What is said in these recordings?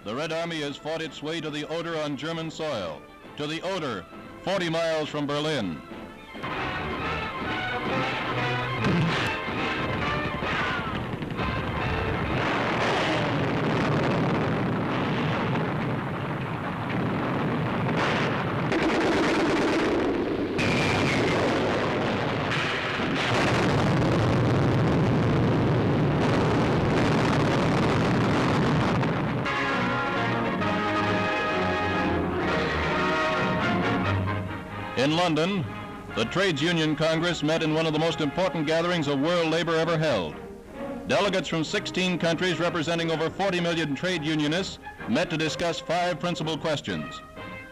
The Red Army has fought its way to the Oder on German soil, to the Oder, 40 miles from Berlin. In London, the Trades Union Congress met in one of the most important gatherings of world labor ever held. Delegates from 16 countries representing over 40 million trade unionists met to discuss 5 principal questions: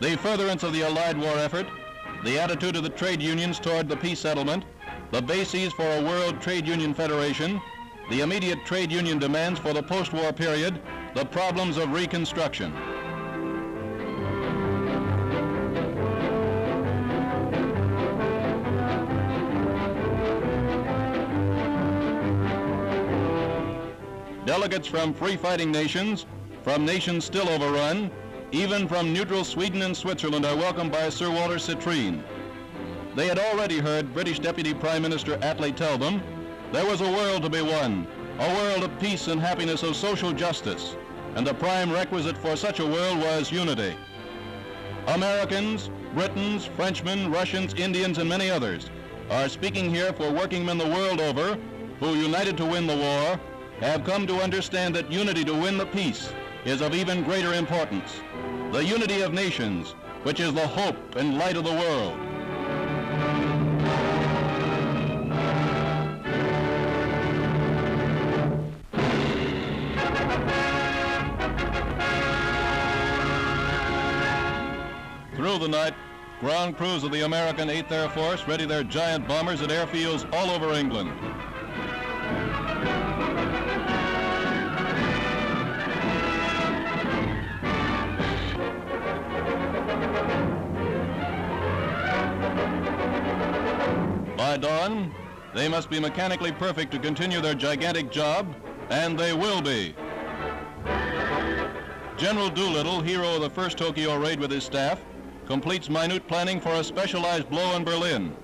the furtherance of the Allied war effort, the attitude of the trade unions toward the peace settlement, the bases for a world trade union federation, the immediate trade union demands for the post-war period, the problems of reconstruction. Delegates from free-fighting nations, from nations still overrun, even from neutral Sweden and Switzerland are welcomed by Sir Walter Citrine. They had already heard British Deputy Prime Minister Attlee tell them there was a world to be won, a world of peace and happiness, of social justice, and the prime requisite for such a world was unity. Americans, Britons, Frenchmen, Russians, Indians, and many others are speaking here for working men the world over who, united to win the war, have come to understand that unity to win the peace is of even greater importance. The unity of nations, which is the hope and light of the world. Through the night, ground crews of the American 8th Air Force ready their giant bombers at airfields all over England. By dawn, they must be mechanically perfect to continue their gigantic job, and they will be. General Doolittle, hero of the first Tokyo raid with his staff, completes minute planning for a specialized blow in Berlin.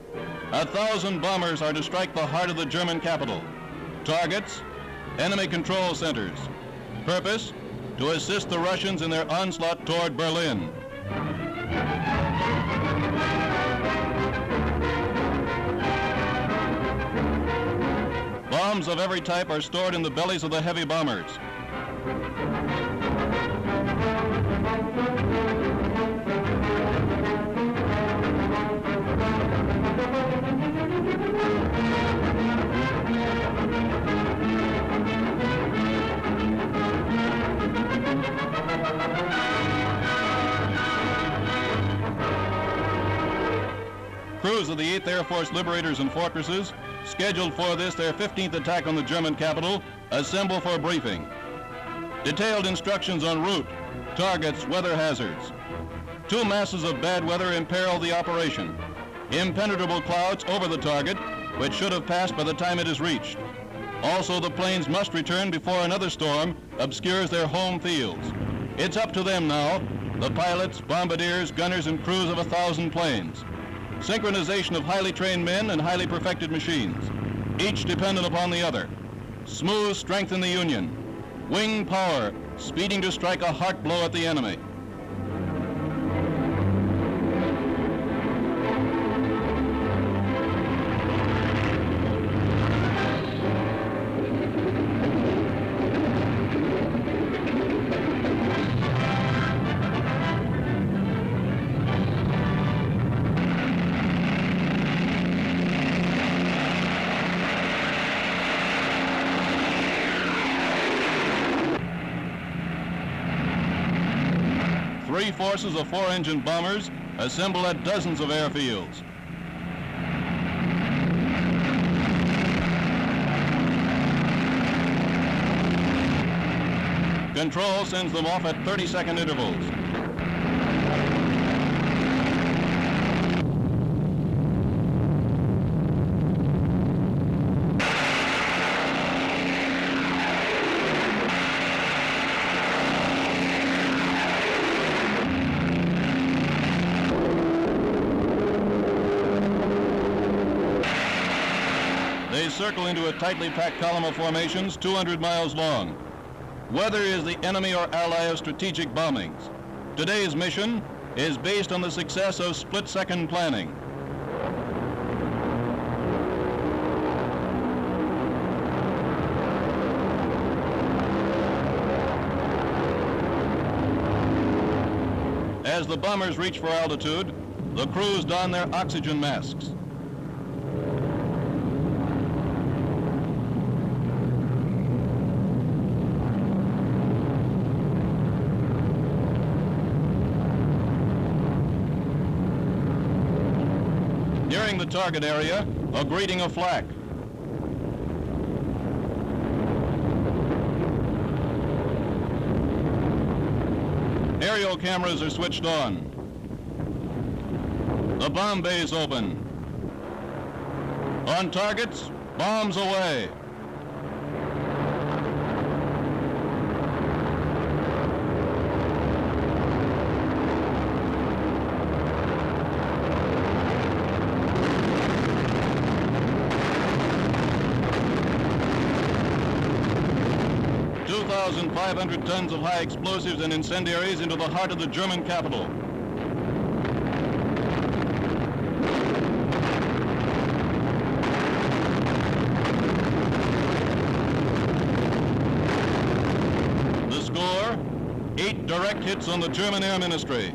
1,000 bombers are to strike the heart of the German capital. Targets, enemy control centers. Purpose, to assist the Russians in their onslaught toward Berlin. Bombs of every type are stored in the bellies of the heavy bombers. Crews of the 8th Air Force Liberators and Fortresses, scheduled for this, their 15th attack on the German capital, assemble for briefing. Detailed instructions en route, targets, weather hazards. 2 masses of bad weather imperil the operation. Impenetrable clouds over the target, which should have passed by the time it is reached. Also, the planes must return before another storm obscures their home fields. It's up to them now, the pilots, bombardiers, gunners, and crews of 1,000 planes. Synchronization of highly trained men and highly perfected machines, each dependent upon the other. Smooth strength in the Union. Wing power, speeding to strike a heart blow at the enemy. Three forces of 4-engine bombers assemble at dozens of airfields. Control sends them off at 30-second intervals. encircle into a tightly packed column of formations 200 miles long. Weather is the enemy or ally of strategic bombings. Today's mission is based on the success of split-second planning. As the bombers reach for altitude, the crews don their oxygen masks. Nearing the target area, a greeting of flak. Aerial cameras are switched on. The bomb bays open. On targets, bombs away. $2,500 tons of high explosives and incendiaries into the heart of the German capital. The score, 8 direct hits on the German Air Ministry,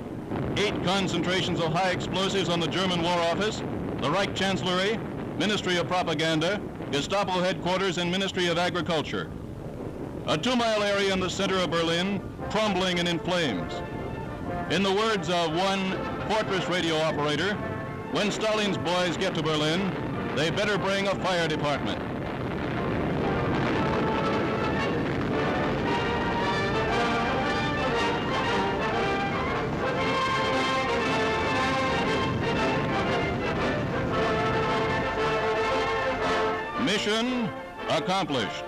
8 concentrations of high explosives on the German War Office, the Reich Chancellery, Ministry of Propaganda, Gestapo headquarters, and Ministry of Agriculture. A 2-mile area in the center of Berlin, crumbling and in flames. In the words of one fortress radio operator, when Stalin's boys get to Berlin, they better bring a fire department. Mission accomplished.